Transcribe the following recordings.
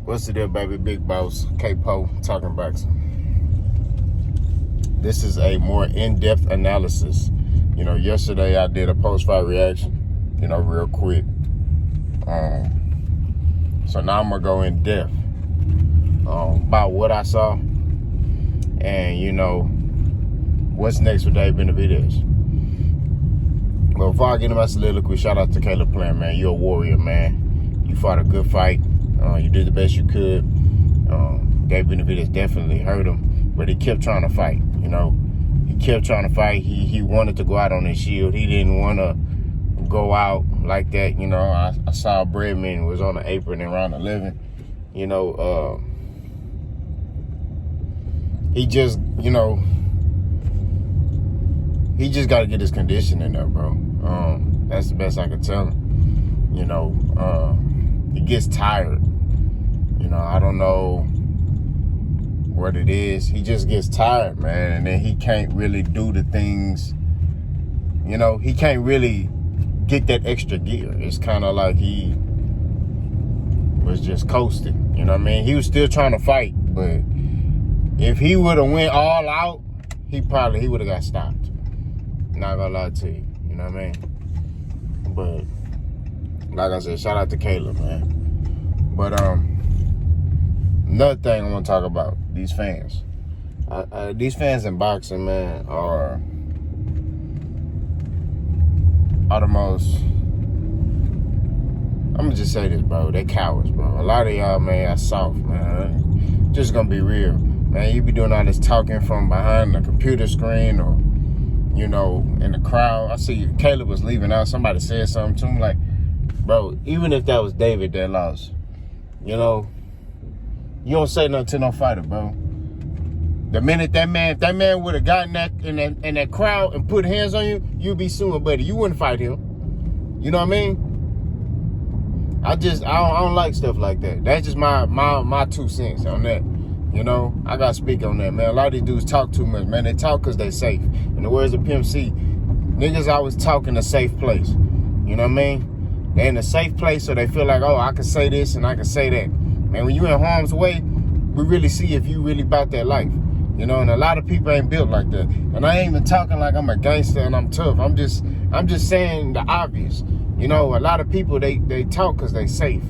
What's the deal, baby? Big Boss, K-Po, talking boxing. This is a more in-depth analysis. Yesterday I did a post-fight reaction, real quick. So now I'm going to go in depth about what I saw and, what's next for Dave Benavides. But before I get into my soliloquy, shout out to Caleb Plant, man. You're a warrior, man. You fought a good fight. You did the best you could. Dave Benavides definitely hurt him, but he kept trying to fight. He kept trying to fight. He wanted to go out on his shield. He didn't want to go out like that. I saw Breadman was on the apron in round 11. He just, he just got to get his conditioning up, bro. That's the best I could tell him. He gets tired. I don't know what it is. He just gets tired, man. And then he can't really do the things, he can't really get that extra gear. It's kind of like he was just coasting. You know what I mean? He was still trying to fight, but if he would have went all out, he would have got stopped. Not gonna lie to you. You know what I mean? But like I said, shout out to Caleb, man. But another thing I want to talk about, these fans. These fans in boxing, man, are the most, I'm going to just say this, bro. They cowards, bro. A lot of y'all, man, are soft, man. Just going to be real. Man, you be doing all this talking from behind the computer screen or, in the crowd. I see Caleb was leaving out. Somebody said something to him like, bro, even if that was David that lost, you don't say nothing to no fighter, bro. The minute if that man would have gotten that in that crowd and put hands on you, you'd be suing, buddy. You wouldn't fight him. You know what I mean? I don't like stuff like that. That's just my 2 cents on that. I gotta speak on that, man. A lot of these dudes talk too much, man. They talk because they safe. In the words of Pimp C, niggas always talk in a safe place. You know what I mean? They're in a safe place, so they feel like, oh, I can say this and I can say that. Man, when you in harm's way, we really see if you really about that life. And a lot of people ain't built like that. And I ain't even talking like I'm a gangster and I'm tough. I'm just saying the obvious. A lot of people, they talk because they safe.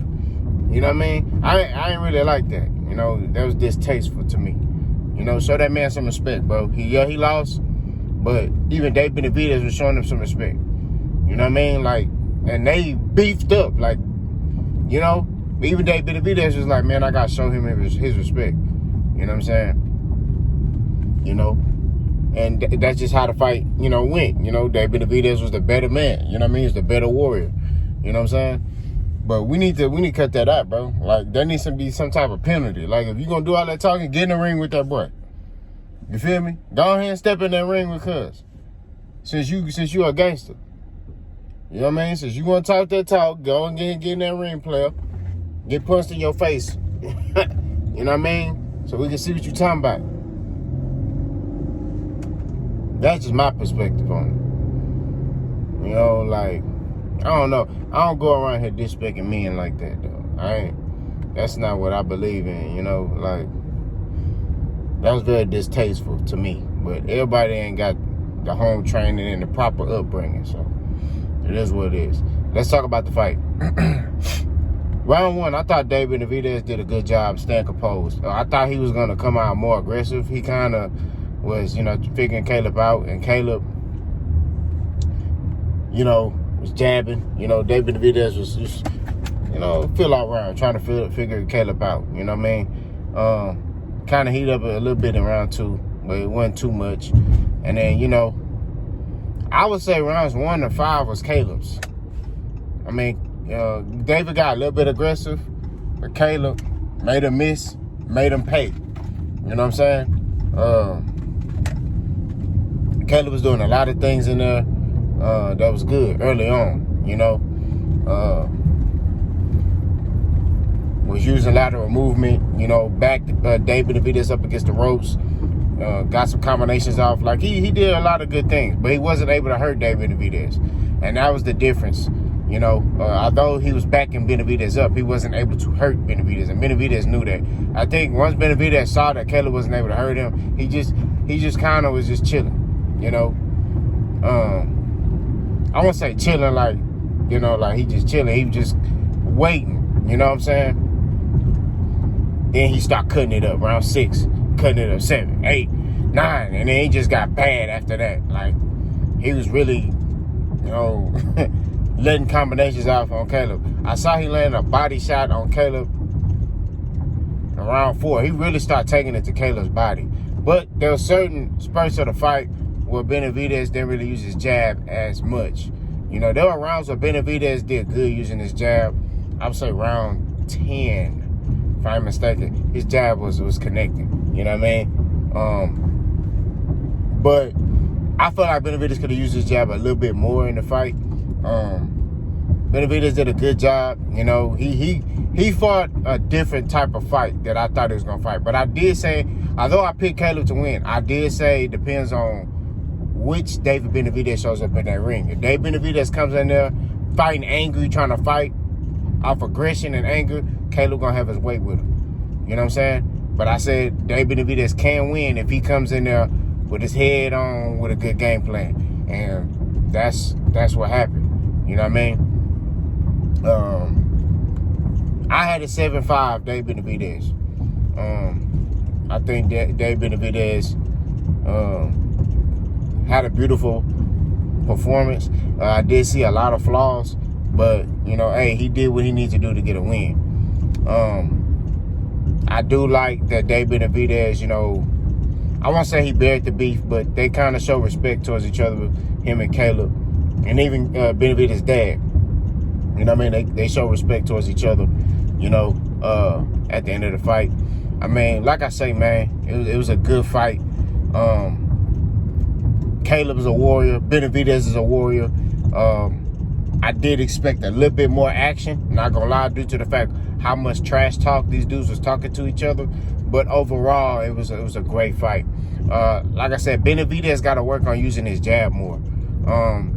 You know what I mean? I ain't really like that. That was distasteful to me. Show that man some respect, bro. He lost, but even Dave Benavides was showing him some respect. You know what I mean? Like, and they beefed up, like, even Dave Benavides was like, man, I gotta show him his respect. You know what I'm saying? And that's just how the fight, went. Dave Benavides was the better man. You know what I mean? He's the better warrior. You know what I'm saying? But we need to cut that out, bro. Like, there needs to be some type of penalty. Like, if you're gonna do all that talking, get in the ring with that boy. You feel me? Go ahead and step in that ring with cuz. Since you a gangster. You know what I mean? Since you want to talk that talk, go and get in that ring, player. Get punched in your face. You know what I mean? So we can see what you're talking about. That's just my perspective on it. Like, I don't know. I don't go around here disrespecting men like that, though. That's not what I believe in, like, that was very distasteful to me. But everybody ain't got the home training and the proper upbringing, so it is what it is. Let's talk about the fight. Round 1, I thought Dave Benavides did a good job staying composed. I thought he was going to come out more aggressive. He kind of was, figuring Caleb out, and Caleb, was jabbing. Dave Benavides was just, feel all around, trying to figure Caleb out. You know what I mean? Kind of heat up a little bit in round 2, but it wasn't too much. And then, I would say rounds 1 to 5 was Caleb's. I mean, David got a little bit aggressive, but Caleb made him miss, made him pay. You know what I'm saying? Caleb was doing a lot of things in there that was good early on, was using lateral movement, backed Dave Benavides up against the ropes, got some combinations off. Like, he did a lot of good things, but he wasn't able to hurt Dave Benavides. And that was the difference Although he was backing Benavides up, he wasn't able to hurt Benavides, and Benavides knew that. I think once Benavides saw that Caleb wasn't able to hurt him, he just kind of was just chilling, I won't say chilling like he just chilling. He was just waiting, you know what I'm saying? Then he started cutting it up, round 6, cutting it up 7, 8, 9, and then he just got bad after that. Like, he was really, letting combinations off on Caleb. I saw he landed a body shot on Caleb around 4. He really started taking it to Caleb's body. But there were certain spurts of the fight where Benavides didn't really use his jab as much. There were rounds where Benavides did good using his jab. I would say round 10, if I'm mistaken, his jab was connecting. You know what I mean? But I feel like Benavides could have used his jab a little bit more in the fight. Benavides did a good job. He fought a different type of fight that I thought he was going to fight. But I did say, although I picked Caleb to win, I did say it depends on which David Benavides shows up in that ring. If David Benavides comes in there fighting angry, trying to fight off aggression and anger, Caleb going to have his weight with him. You know what I'm saying? But I said David Benavides can win if he comes in there with his head on, with a good game plan. And that's what happened. You know what I mean? I had a 7-5 David Benavides. I think that David Benavides had a beautiful performance. I did see a lot of flaws, but hey, he did what he needs to do to get a win. I do like that David Benavides, I won't say he buried the beef, but they kind of show respect towards each other, him and Caleb, and even Benavides' dad. You know what I mean? They show respect towards each other, at the end of the fight. I mean, like I say, man, it was a good fight. Caleb is a warrior. Benavides is a warrior. I did expect a little bit more action. Not gonna lie, due to the fact how much trash talk these dudes was talking to each other. But overall, it was a great fight. Like I said, Benavides got to work on using his jab more.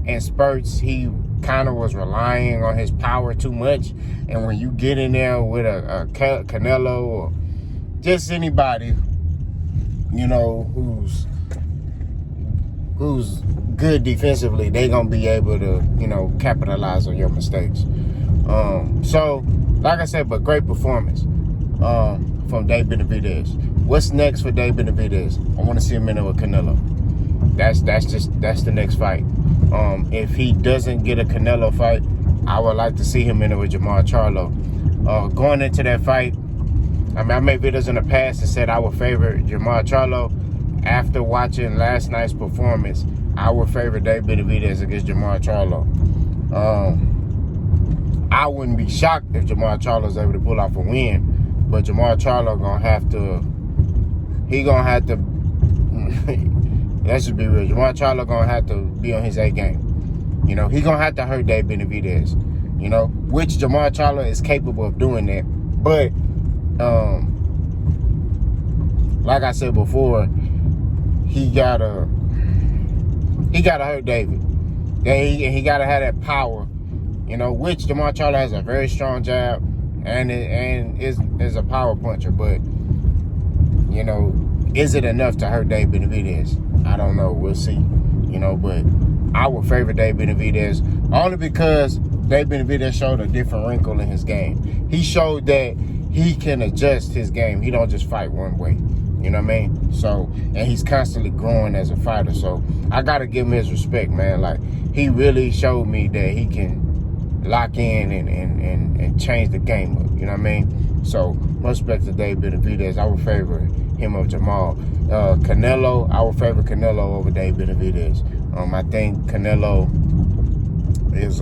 In spurts, he kind of was relying on his power too much. And when you get in there with a Canelo or just anybody, who's good defensively, they gonna be able to, capitalize on your mistakes. So, like I said, but great performance from Dave Benavides. What's next for Dave Benavides? I want to see him in there with Canelo. That's the next fight. If he doesn't get a Canelo fight, I would like to see him in there with Jermall Charlo. Going into that fight, I made videos in the past that said I would favor Jermall Charlo. After watching last night's performance, I would favor Dave Benavides against Jermall Charlo. I wouldn't be shocked if Jermall Charlo is able to pull off a win, but Jermall Charlo gonna have to. Let's just be real. Jermall Charlo gonna have to be on his A game. He gonna have to hurt Dave Benavides. Which Jermall Charlo is capable of doing that. But like I said before, he gotta hurt David. He gotta have that power, which Jermall Charlo has a very strong jab and is a power puncher. But is it enough to hurt Dave Benavides? I don't know. We'll see. But I would favor Dave Benavides only because Dave Benavides showed a different wrinkle in his game. He showed that he can adjust his game. He don't just fight one way. You know what I mean? So, and he's constantly growing as a fighter. So, I got to give him his respect, man. Like, he really showed me that he can lock in and change the game up. You know what I mean? So, much respect to Dave Benavides. I would favor him over Jermall. Canelo, I would favor Canelo over Dave Benavides. I think Canelo is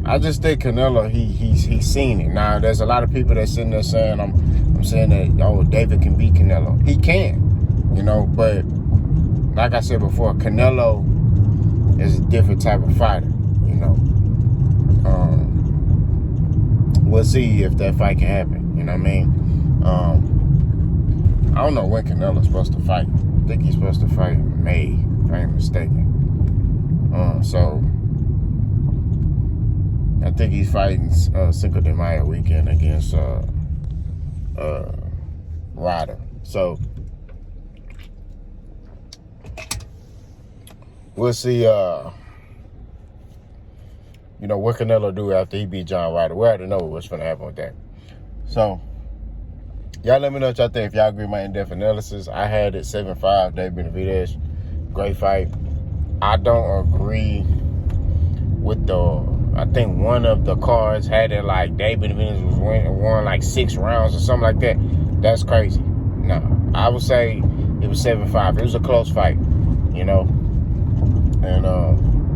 I just think Canelo, he's seen it. Now, there's a lot of people that's sitting there saying, I'm saying that, David can beat Canelo. He can, but like I said before, Canelo is a different type of fighter, We'll see if that fight can happen, you know what I mean? I don't know when Canelo's supposed to fight. I think he's supposed to fight in May, if I ain't mistaken. So I think he's fighting Cinco de Mayo weekend against Ryder. So we'll see. What Canelo do after he beat John Ryder. We already know what's going to happen with that. So y'all let me know what y'all think. If y'all agree with my in-depth analysis, I had it 7-5. Dave Benavidez, great fight. I don't agree with I think one of the cards had it like Dave Benavidez was won like 6 rounds or something like that. That's crazy. No, I would say it was 7-5. It was a close fight, and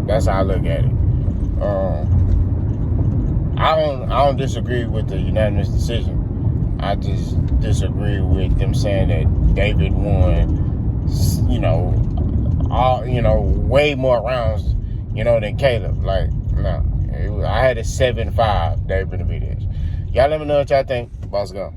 that's how I look at it. I don't disagree with the unanimous decision. I just disagree with them saying that David won, way more rounds, than Caleb. Like, no. I had a 7-5, David Benavidez. Y'all let me know what y'all think. Boss go.